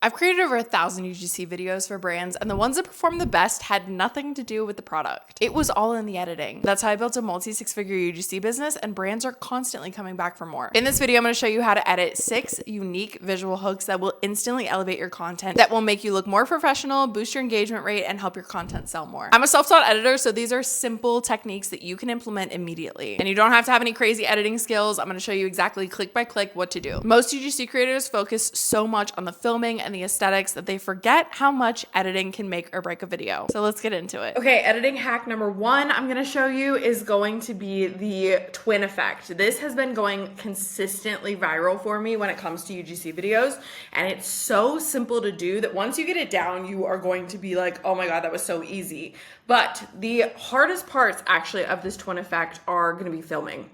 I've created over 1,000 UGC videos for brands, and the ones that performed the best had nothing to do with the product. It was all in the editing. That's how I built a multi-six-figure UGC business, and brands are constantly coming back for more. In this video, I'm going to show you how to edit 6 unique visual hooks that will instantly elevate your content, that will make you look more professional, boost your engagement rate, and help your content sell more. I'm a self-taught editor, so these are simple techniques that you can implement immediately. And you don't have to have any crazy editing skills. I'm going to show you exactly click by click what to do. Most UGC creators focus so much on the filming and the aesthetics that they forget how much editing can make or break a video. So let's get into it. Okay, editing hack number 1 I'm gonna show you is going to be the twin effect. This has been going consistently viral for me when it comes to UGC videos, and it's so simple to do that once you get it down, you are going to be like, oh my God, that was so easy. But the hardest parts actually of this twin effect are gonna be filming.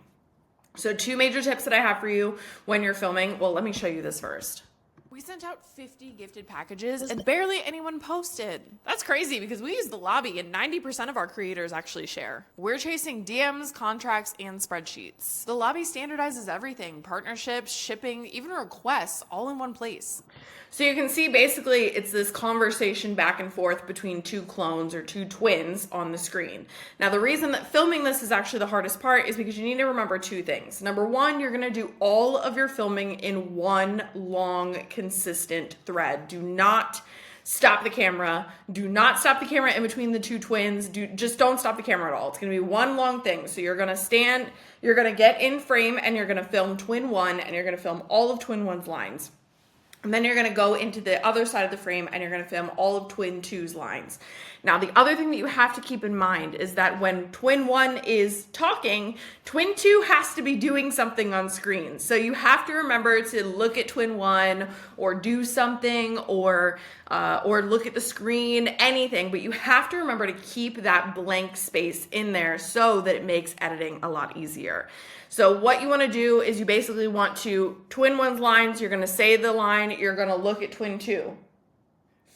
So 2 major tips that I have for you when you're filming. Well, let me show you this first. We sent out 50 gifted packages and barely anyone posted. That's crazy because we use the lobby and 90% of our creators actually share. We're chasing DMs, contracts, and spreadsheets. The lobby standardizes everything: partnerships, shipping, even requests, all in one place. So you can see basically it's this conversation back and forth between 2 clones or 2 twins on the screen. Now the reason that filming this is actually the hardest part is because you need to remember 2 things. Number 1, you're gonna do all of your filming in one long, consistent thread. Do not stop the camera. Do not stop the camera in between the 2 twins. Just don't stop the camera at all. It's gonna be one long thing. So you're gonna stand, you're gonna get in frame, and you're gonna film twin 1, and you're gonna film all of twin 1's lines. And then you're gonna go into the other side of the frame and you're gonna film all of twin 2's lines. Now, the other thing that you have to keep in mind is that when twin 1 is talking, twin 2 has to be doing something on screen. So you have to remember to look at twin 1 or do something or look at the screen, anything, but you have to remember to keep that blank space in there so that it makes editing a lot easier. So what you want to do is you basically want to twin 1's lines, you're going to say the line, you're going to look at twin 2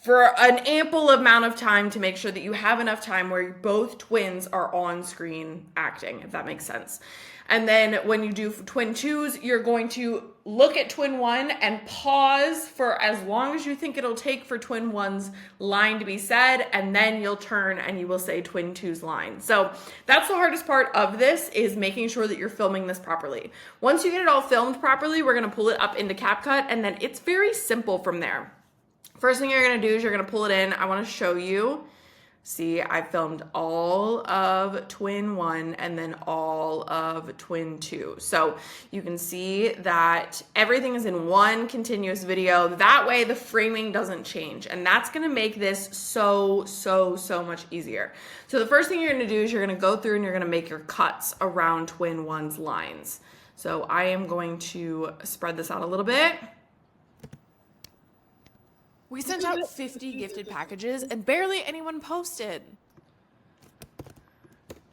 for an ample amount of time to make sure that you have enough time where both twins are on screen acting, if that makes sense. And then when you do twin 2's, you're going to look at twin 1 and pause for as long as you think it'll take for twin 1's line to be said, and then you'll turn and you will say twin 2's line. So that's the hardest part of this, is making sure that you're filming this properly. Once you get it all filmed properly, we're gonna pull it up into CapCut, and then it's very simple from there. First thing you're gonna do is you're gonna pull it in. I wanna show you. See, I filmed all of twin 1 and then all of twin 2. So you can see that everything is in one continuous video. That way the framing doesn't change. And that's gonna make this so much easier. So the first thing you're gonna do is you're gonna go through and you're gonna make your cuts around twin 1's lines. So I am going to spread this out a little bit. We sent out 50 gifted packages and barely anyone posted.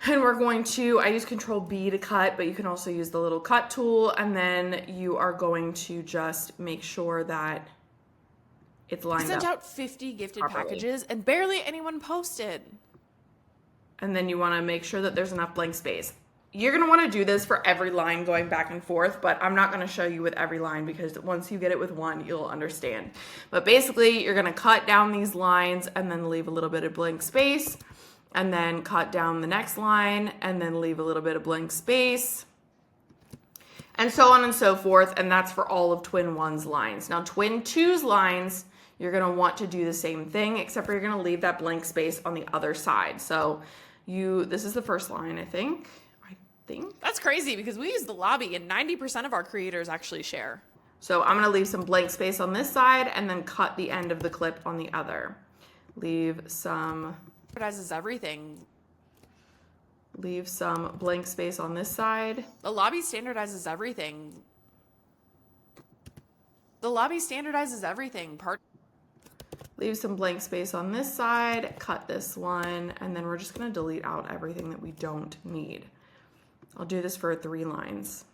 And we're going to, I use Control B to cut, but you can also use the little cut tool, and then you are going to just make sure that it's lined up. We sent out 50 gifted packages and barely anyone posted. And then you want to make sure that there's enough blank space. You're going to want to do this for every line going back and forth, but I'm not going to show you with every line because once you get it with one, you'll understand. But basically, you're going to cut down these lines and then leave a little bit of blank space, and then cut down the next line and then leave a little bit of blank space, and so on and so forth. And that's for all of twin 1's lines. Now, twin 2's lines, you're going to want to do the same thing, except for you're going to leave that blank space on the other side. So this is the first line, I think. That's crazy because we use the lobby and 90% of our creators actually share. So I'm gonna leave some blank space on this side and then cut the end of the clip on the other. Leave some, standardizes everything. Leave some blank space on this side. The lobby standardizes everything. The lobby standardizes everything. Leave some blank space on this side, cut this one, and then we're just gonna delete out everything that we don't need. I'll do this for 3 lines.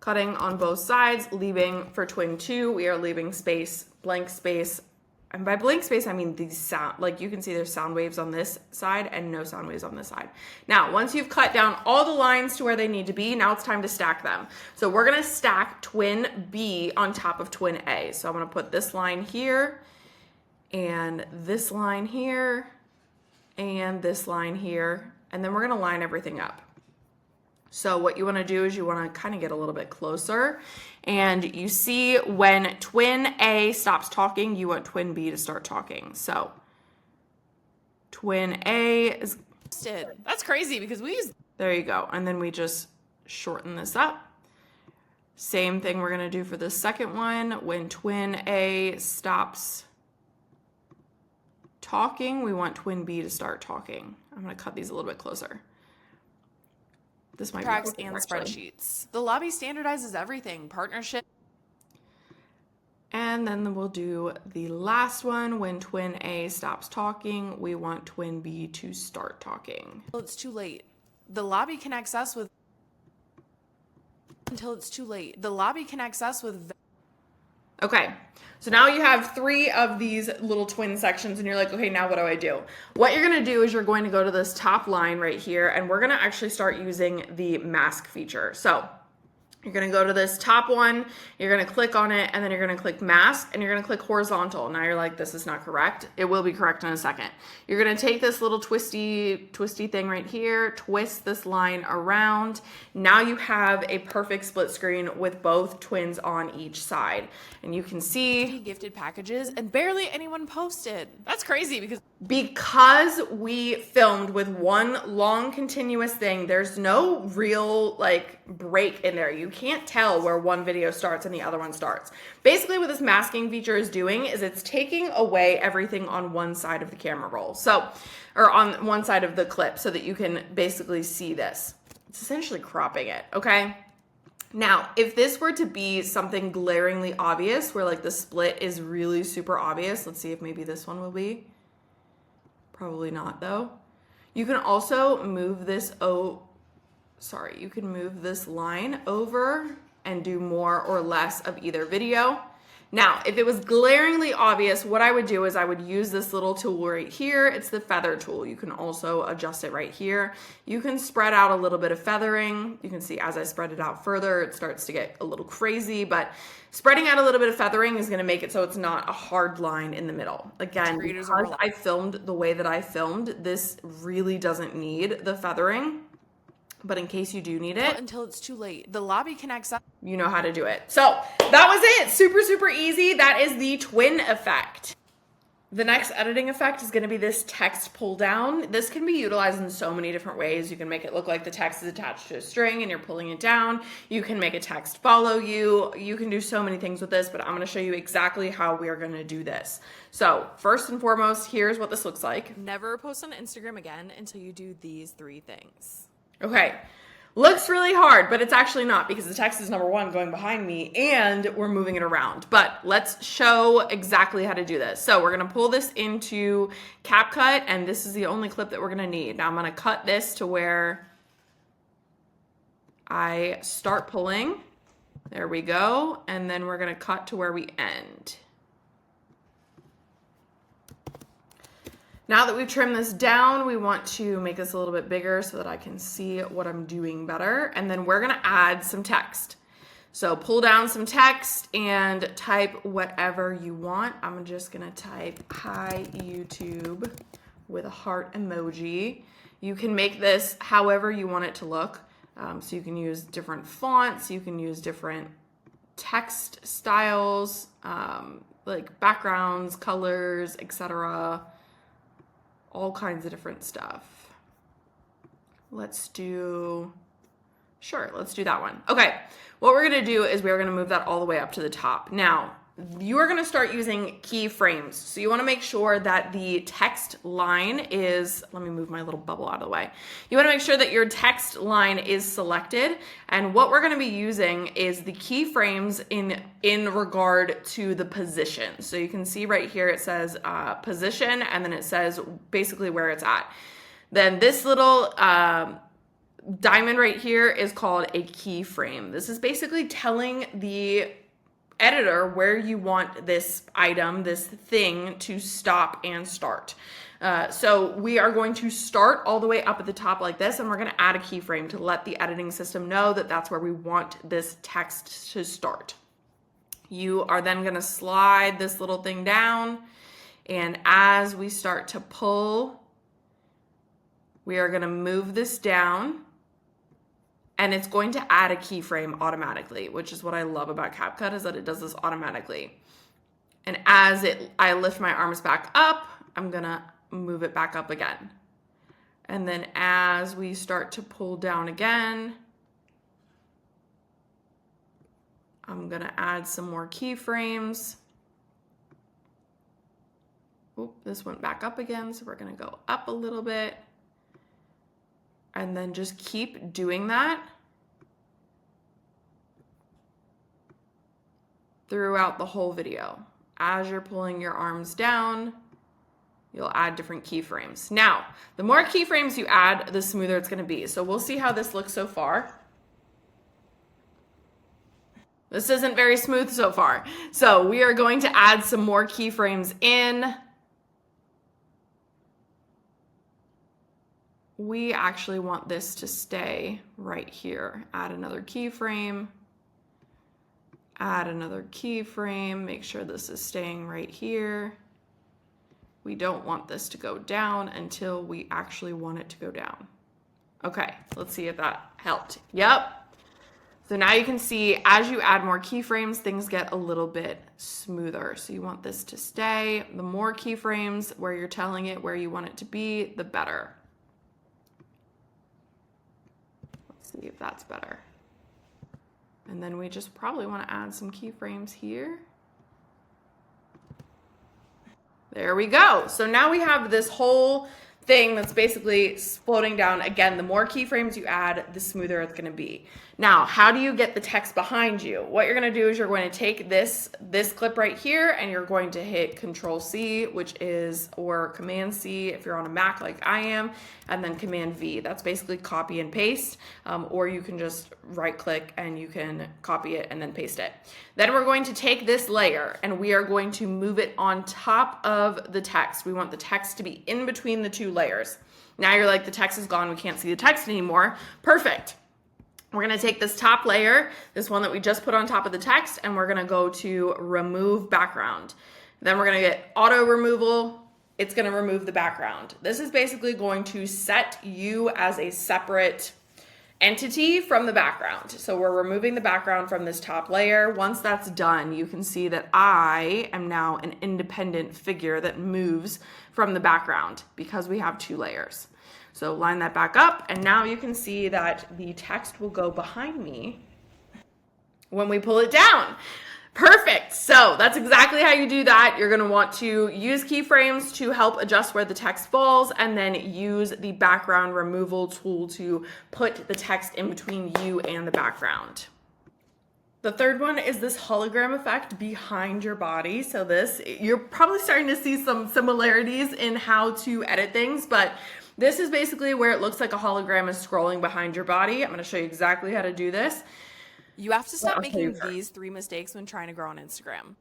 Cutting on both sides, leaving for twin 2, we are leaving space, blank space and by blank space, I mean these sound, like you can see there's sound waves on this side and no sound waves on this side. Now, once you've cut down all the lines to where they need to be, now it's time to stack them. So we're gonna stack twin B on top of twin A. So I'm gonna put this line here and this line here and this line here, and then we're gonna line everything up. So what you wanna do is you wanna kind of get a little bit closer, and you see when twin A stops talking, you want twin B to start talking. So twin A is, that's crazy because we use, there you go. And then we just shorten this up. Same thing we're gonna do for the second one. When twin A stops talking, we want twin B to start talking. I'm gonna cut these a little bit closer. This might tracks and spreadsheets. The lobby standardizes everything, partnership. And then we'll do the last one. When twin A stops talking, we want twin B to start talking. Until it's too late. The lobby connects us with until it's too late. The lobby connects us with. Okay, so now you have 3 of these little twin sections and you're like, okay, now what do I do? What you're gonna do is you're going to go to this top line right here and we're gonna actually start using the mask feature. So you're gonna go to this top one, you're gonna click on it, and then you're gonna click mask, and you're gonna click horizontal. Now you're like, this is not correct. It will be correct in a second. You're gonna take this little twisty thing right here, twist this line around. Now you have a perfect split screen with both twins on each side. And you can see gifted packages and barely anyone posted. That's crazy because we filmed with one long continuous thing, there's no real like break in there. You can't tell where one video starts and the other one starts. Basically what this masking feature is doing is it's taking away everything on one side of the camera roll. So, or on one side of the clip so that you can basically see this. It's essentially cropping it, okay? Now, if this were to be something glaringly obvious where like the split is really super obvious, let's see if maybe this one will be. Probably not though. You can also move this, you can move this line over and do more or less of either video. Now, if it was glaringly obvious, what I would do is I would use this little tool right here. It's the feather tool. You can also adjust it right here. You can spread out a little bit of feathering. You can see as I spread it out further, it starts to get a little crazy, but spreading out a little bit of feathering is gonna make it so it's not a hard line in the middle. Again, because I filmed the way that I filmed, this really doesn't need the feathering. But in case you do need it, until it's too late. The lobby connects up. You know how to do it. So that was it. Super, super easy. That is the twin effect. The next editing effect is going to be this text pull down. This can be utilized in so many different ways. You can make it look like the text is attached to a string and you're pulling it down. You can make a text follow you. You can do so many things with this, but I'm going to show you exactly how we are going to do this. So first and foremost, here's what this looks like. Never post on Instagram again until you do these 3 things. Okay, looks really hard, but it's actually not because the text is number 1 going behind me and we're moving it around. But let's show exactly how to do this. So we're gonna pull this into CapCut and this is the only clip that we're gonna need. Now I'm gonna cut this to where I start pulling. There we go. And then we're gonna cut to where we end. Now that we've trimmed this down, we want to make this a little bit bigger so that I can see what I'm doing better. And then we're gonna add some text. So pull down some text and type whatever you want. I'm just gonna type, "Hi YouTube," with a heart emoji. You can make this however you want it to look. So you can use different fonts, you can use different text styles, like backgrounds, colors, etc. All kinds of different stuff. Let's do that one. Okay, what we're gonna do is we're gonna move that all the way up to the top. Now, you are gonna start using keyframes. So you wanna make sure that the text line is, let me move my little bubble out of the way. You wanna make sure that your text line is selected. And what we're gonna be using is the keyframes in regard to the position. So you can see right here, it says position, and then it says basically where it's at. Then this little diamond right here is called a keyframe. This is basically telling the editor where you want this item, this thing to stop and start. So we are going to start all the way up at the top like this, and we're going to add a keyframe to let the editing system know that that's where we want this text to start. You are then going to slide this little thing down, and as we start to pull, we are going to move this down, and it's going to add a keyframe automatically, which is what I love about CapCut, is that it does this automatically. And as I lift my arms back up, I'm going to move it back up again. And then as we start to pull down again, I'm going to add some more keyframes. Oop, this went back up again, so we're going to go up a little bit. And then just keep doing that throughout the whole video. As you're pulling your arms down, you'll add different keyframes. Now, the more keyframes you add, the smoother it's going to be. So we'll see how this looks so far. This isn't very smooth so far. So we are going to add some more keyframes in. We actually want this to stay right here. Add another keyframe. Add another keyframe. Make sure this is staying right here. We don't want this to go down until we actually want it to go down. Okay, let's see if that helped. Yep. So now you can see as you add more keyframes, things get a little bit smoother. So you want this to stay. The more keyframes where you're telling it where you want it to be, the better. Let's see if that's better. And then we just probably want to add some keyframes here. There we go. So now we have this whole thing that's basically floating down. Again, the more keyframes you add, the smoother it's going to be. Now, how do you get the text behind you? What you're going to do is you're going to take this clip right here, and you're going to hit Control-C, which is, or Command-C if you're on a Mac like I am, and then Command-V. That's basically copy and paste, or you can just right-click and you can copy it and then paste it. Then we're going to take this layer, and we are going to move it on top of the text. We want the text to be in between the two layers. Now you're like, the text is gone, we can't see the text anymore. Perfect. We're going to take this top layer, this one that we just put on top of the text, and we're going to go to remove background. Then we're going to get auto removal. It's going to remove the background. This is basically going to set you as a separate entity from the background. So we're removing the background from this top layer. Once that's done, you can see that I am now an independent figure that moves from the background because we have two layers. So line that back up, and now you can see that the text will go behind me when we pull it down. Perfect. So that's exactly how you do that. You're going to want to use keyframes to help adjust where the text falls, and then use the background removal tool to put the text in between you and the background. The third one is this hologram effect behind your body. So this, you're probably starting to see some similarities in how to edit things, but this is basically where it looks like a hologram is scrolling behind your body. I'm going to show you exactly how to do this. You have to stop making these 3 mistakes when trying to grow on Instagram.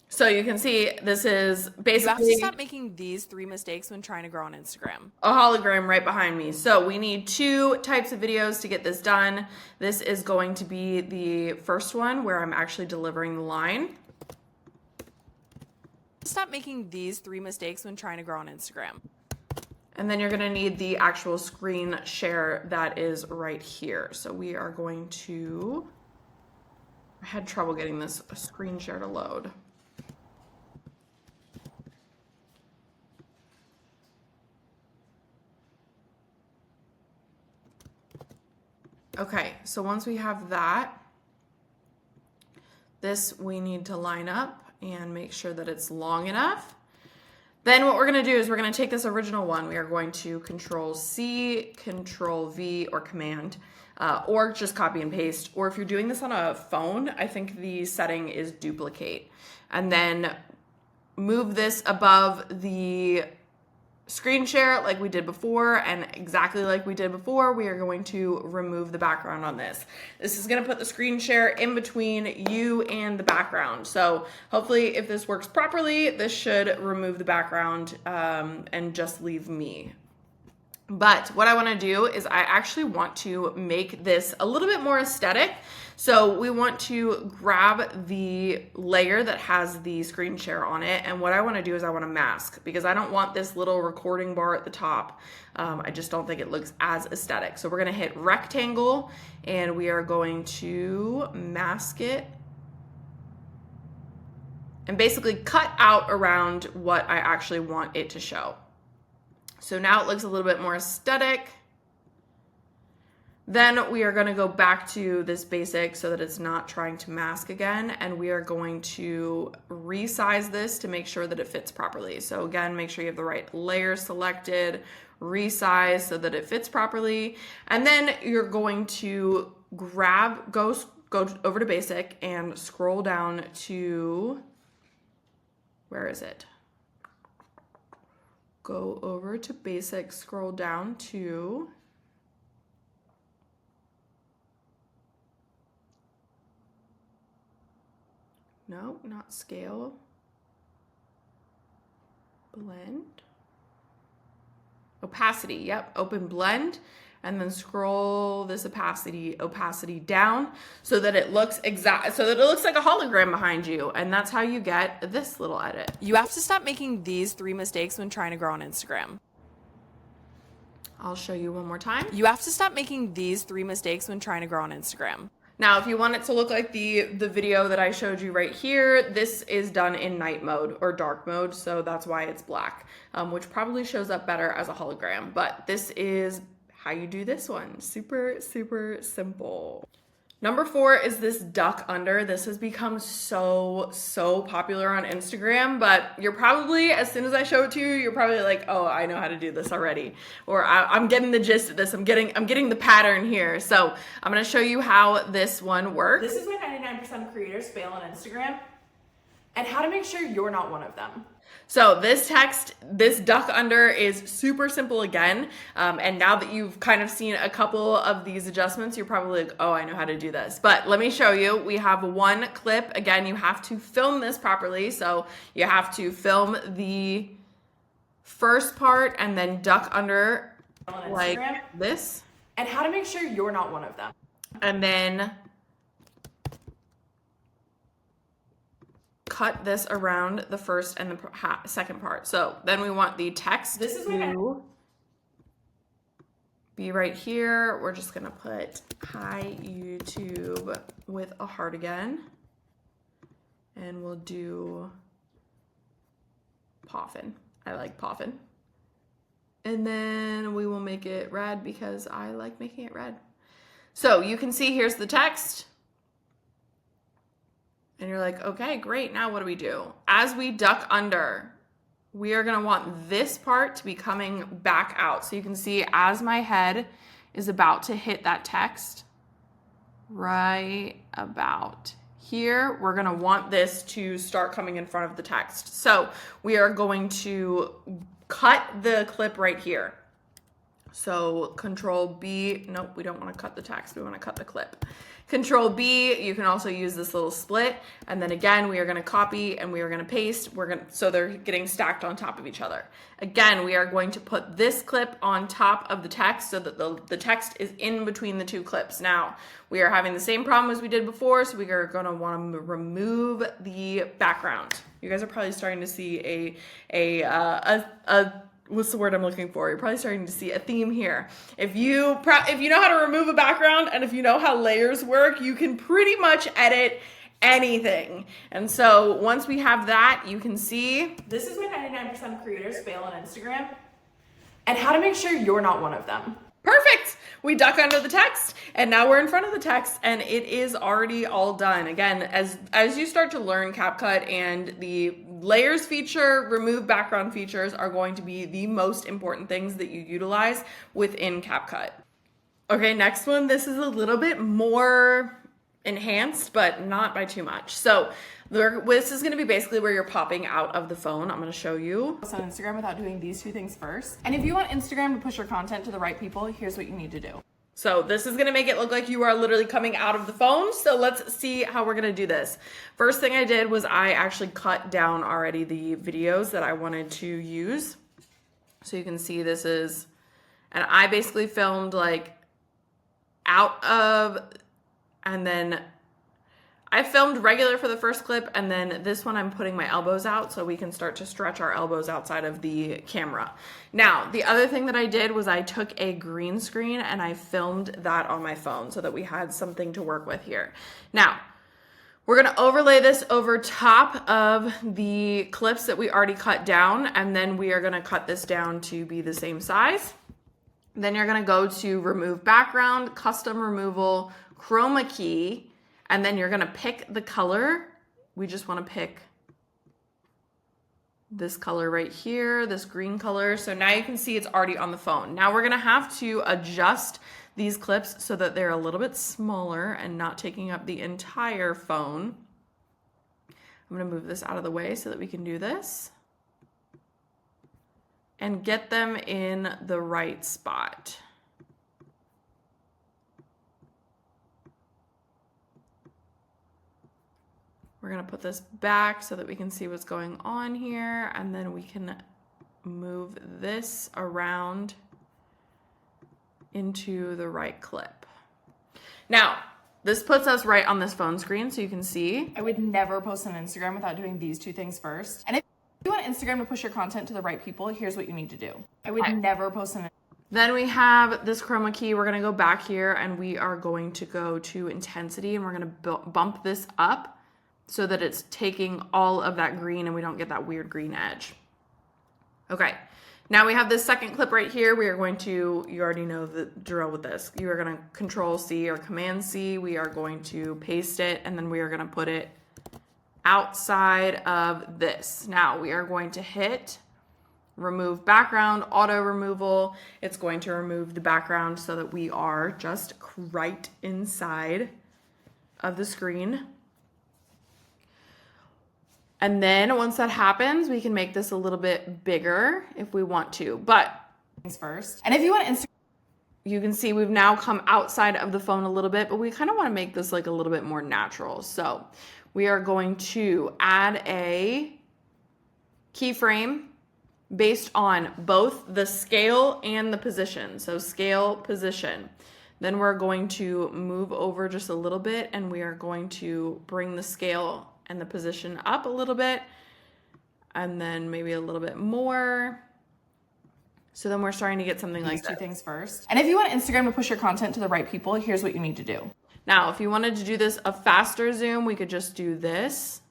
So you can see this is basically... You have to stop making these 3 mistakes when trying to grow on Instagram. A hologram right behind me. So we need 2 types of videos to get this done. This is going to be the first one where I'm actually delivering the line. Stop making these 3 mistakes when trying to grow on Instagram. And then you're going to need the actual screen share that is right here. So we are going to... I had trouble getting this screen share to load. Okay, so once we have that, this we need to line up and make sure that it's long enough. Then what we're going to do is we're going to take this original one. We are going to Control-C, Control-V, or Command, or just copy and paste. Or if you're doing this on a phone, I think the setting is duplicate. And then move this above the screen share like we did before, and exactly like we did before, we are going to remove the background on this. This is going to put the screen share in between you and the background. So hopefully if this works properly, this should remove the background and just leave me. But what I want to do is I actually want to make this a little bit more aesthetic. So we want to grab the layer that has the screen share on it. And what I want to do is I want to mask, because I don't want this little recording bar at the top. I just don't think it looks as aesthetic. So we're going to hit rectangle and we are going to mask it and basically cut out around what I actually want it to show. So now it looks a little bit more aesthetic. Then we are going to go back to this basic so that it's not trying to mask again. And we are going to resize this to make sure that it fits properly. So again, make sure you have the right layer selected, resize so that it fits properly. And then you're going to go over to basic and scroll down to, where is it? Go over to basic, scroll down to no, not scale, blend, opacity, yep, open blend, and then scroll this opacity down so that it looks like a hologram behind you. And that's how you get this little edit. You have to stop making these 3 mistakes when trying to grow on Instagram. I'll show you one more time. You have to stop making these 3 mistakes when trying to grow on Instagram. Now, if you want it to look like the video that I showed you right here, this is done in night mode or dark mode, so that's why it's black, which probably shows up better as a hologram. But this is how you do this one. Super, super simple. Number 4 is this duck under. This has become so popular on Instagram, but you're probably, as soon as I show it to you, you're probably like, oh, I know how to do this already. Or I'm getting the gist of this. I'm getting the pattern here. So I'm gonna show you how this one works. This is why 99% of creators fail on Instagram, and how to make sure you're not one of them. So this duck under is super simple again. And now that you've kind of seen a couple of these adjustments, you're probably like, oh, I know how to do this. But let me show you. We have one clip. Again, you have to film this properly. So you have to film the first part and then duck under like this. And how to make sure you're not one of them. And then cut this around the first and the second part. So then we want the text to be right here. We're just gonna put hi YouTube with a heart again. And we'll do Poffin. I like Poffin. And then we will make it red because I like making it red. So you can see here's the text. And you're like, okay, great. Now what do we do? As we duck under, we are gonna want this part to be coming back out. So you can see as my head is about to hit that text, right about here, we're gonna want this to start coming in front of the text. So we are going to cut the clip right here. So Control B, nope, we don't want to cut the text, we want to cut the clip. Control B, you can also use this little split, and then again, we are going to copy and we are going to paste. So they're getting stacked on top of each other. Again, we are going to put this clip on top of the text so that the text is in between the two clips. Now, we are having the same problem as we did before, so we are going to want to remove the background. You guys are probably starting to see what's the word I'm looking for? You're probably starting to see a theme here. If you know how to remove a background and if you know how layers work, you can pretty much edit anything. And so once we have that, you can see. This is why 99% of creators fail on Instagram, and how to make sure you're not one of them. Perfect. We duck under the text and now we're in front of the text and it is already all done. Again, as you start to learn CapCut, and the layers feature, remove background features are going to be the most important things that you utilize within CapCut. Okay, next one. This is a little bit more enhanced, but not by too much. So this is going to be basically where you're popping out of the phone. I'm going to show you. Post on Instagram without doing these two things first. And if you want Instagram to push your content to the right people, here's what you need to do. So this is gonna make it look like you are literally coming out of the phone. So let's see how we're gonna do this. First thing I did was I actually cut down already the videos that I wanted to use. So you can see this is, and I basically filmed like out of, and then I filmed regular for the first clip, and then this one I'm putting my elbows out so we can start to stretch our elbows outside of the camera. Now, the other thing that I did was I took a green screen and I filmed that on my phone so that we had something to work with here. Now, we're gonna overlay this over top of the clips that we already cut down, and then we are gonna cut this down to be the same size. Then you're gonna go to remove background, custom removal, chroma key, and then you're gonna pick the color. We just wanna pick this color right here, this green color. So now you can see it's already on the phone. Now we're gonna have to adjust these clips so that they're a little bit smaller and not taking up the entire phone. I'm gonna move this out of the way so that we can do this and get them in the right spot. We're gonna put this back so that we can see what's going on here, and then we can move this around into the right clip. Now, this puts us right on this phone screen so you can see. I would never post on Instagram without doing these two things first. And if you want Instagram to push your content to the right people, here's what you need to do. I would never post on. Then we have this chroma key. We're gonna go back here and we are going to go to intensity, and we're gonna bump this up so that it's taking all of that green and we don't get that weird green edge. Okay, now we have this second clip right here. We are going to, you already know the drill with this. You are gonna Control C or Command C. We are going to paste it, and then we are gonna put it outside of this. Now we are going to hit remove background, auto removal. It's going to remove the background so that we are just right inside of the screen. And then once that happens, we can make this a little bit bigger if we want to, but Things first. And if you want Instagram, you can see we've now come outside of the phone a little bit, but we kind of want to make this like a little bit more natural. So we are going to add a keyframe based on both the scale and the position. So scale, position. Then we're going to move over just a little bit, and we are going to bring the scale and the position up a little bit, and then maybe a little bit more. So then we're starting to get something like these two this. things first. And if you want Instagram to push your content to the right people, here's what you need to do. Now, if you wanted to do this a faster zoom, we could just do this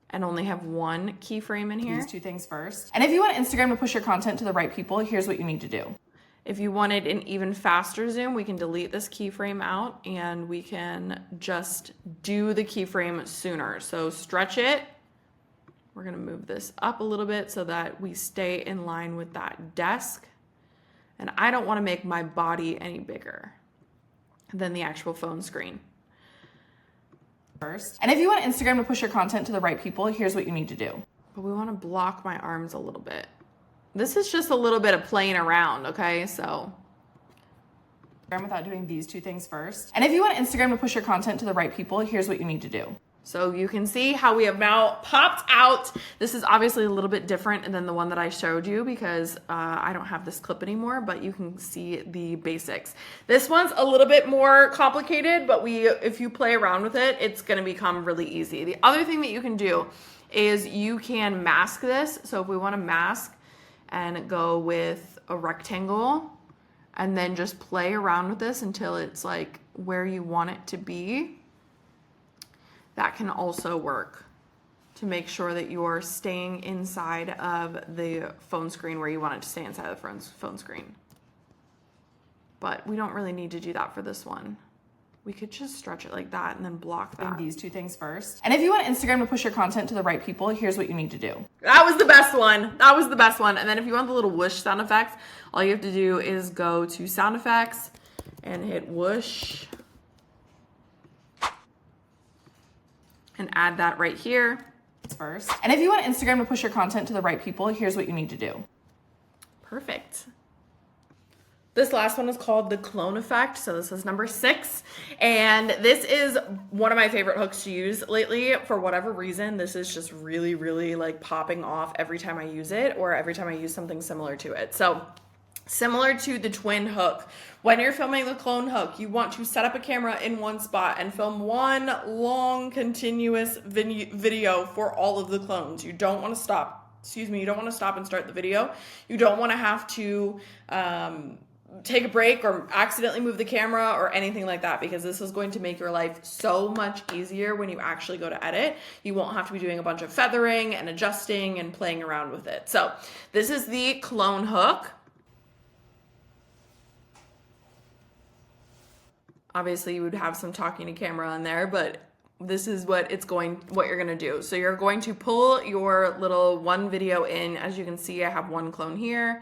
and only have one keyframe in here. These two things first. And if you want Instagram to push your content to the right people, here's what you need to do. If you wanted an even faster zoom, we can delete this keyframe out and we can just do the keyframe sooner. So stretch it. We're gonna move this up a little bit so that we stay in line with that desk. And I don't wanna make my body any bigger than the actual phone screen. First. And if you want Instagram to push your content to the right people, here's what you need to do. But we wanna block my arms a little bit. This is just a little bit of playing around, okay? So without doing these two things first. And if you want Instagram to push your content to the right people, here's what you need to do. So you can see how we have now popped out. This is obviously a little bit different than the one that I showed you because I don't have this clip anymore, but you can see the basics. This one's a little bit more complicated, but if you play around with it, it's gonna become really easy. The other thing that you can do is you can mask this. So if we wanna mask and go with a rectangle and then just play around with this until it's like where you want it to be. That can also work to make sure that you're staying inside of the phone screen where you want it to stay inside of the phone screen. But we don't really need to do that for this one. We could just stretch it like that and then block that. These two things first. And if you want Instagram to push your content to the right people, here's what you need to do. That was the best one. That was the best one. And then if you want the little whoosh sound effects, all you have to do is go to sound effects and hit whoosh. and add that right here first. And if you want Instagram to push your content to the right people, here's what you need to do. Perfect. This last one is called the clone effect. So this is number 6. And this is one of my favorite hooks to use lately. For whatever reason, this is just really, really like popping off every time I use it, or every time I use something similar to it. So similar to the twin hook, when you're filming the clone hook, you want to set up a camera in one spot and film one long continuous video for all of the clones. You don't want to stop. You don't want to stop and start the video. You don't want to have to take a break or accidentally move the camera or anything like that, because this is going to make your life so much easier when you actually go to edit. You won't have to be doing a bunch of feathering and adjusting and playing around with it. So this is the clone hook. Obviously you would have some talking to camera in there, but this is what you're gonna do. So you're going to pull your little one video in. As you can see, I have one clone here,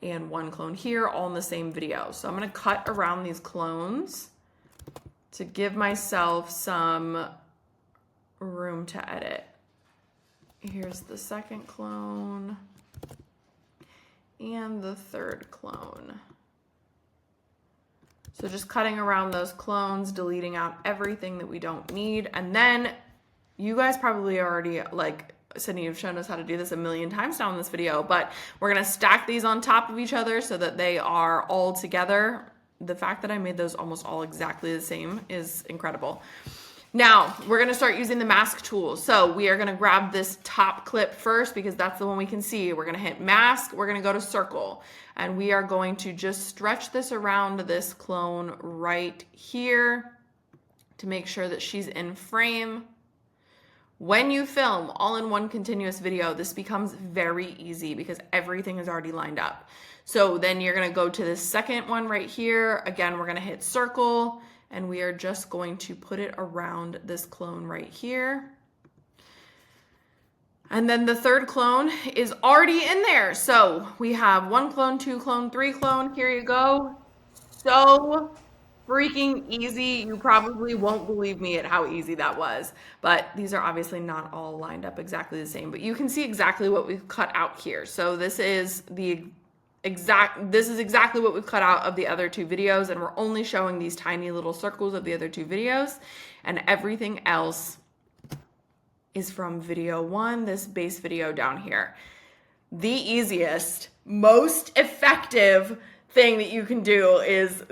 and one clone here, all in the same video. So I'm gonna cut around these clones to give myself some room to edit. Here's the second clone and the third clone. So just cutting around those clones, deleting out everything that we don't need. And then you guys probably already, like Sydney, have shown us how to do this a million times now in this video, but we're gonna stack these on top of each other so that they are all together. The fact that I made those almost all exactly the same is incredible. Now we're gonna start using the mask tool. So we are gonna grab this top clip first because that's the one we can see. We're gonna hit mask, we're gonna go to circle, and we are going to just stretch this around this clone right here to make sure that she's in frame. When you film all in one continuous video, this becomes very easy because everything is already lined up. So then you're gonna go to the second one right here. Again, we're gonna hit circle, and we are just going to put it around this clone right here. And then the third clone is already in there. So we have 1 clone, 2 clone, 3 clone. Here you go. So freaking easy. You probably won't believe me at how easy that was. But these are obviously not all lined up exactly the same. But you can see exactly what we've cut out here. So this is exactly what we've cut out of the other 2 videos, and we're only showing these tiny little circles of the other 2 videos, and everything else is from video 1, this base video down here. The easiest, most effective thing that you can do is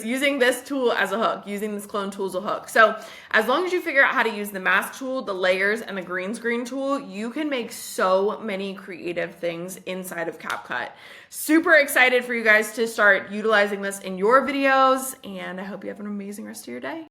using this tool as a hook, using this clone tool as a hook. So as long as you figure out how to use the mask tool, the layers, and the green screen tool, you can make so many creative things inside of CapCut. Super excited for you guys to start utilizing this in your videos, and I hope you have an amazing rest of your day.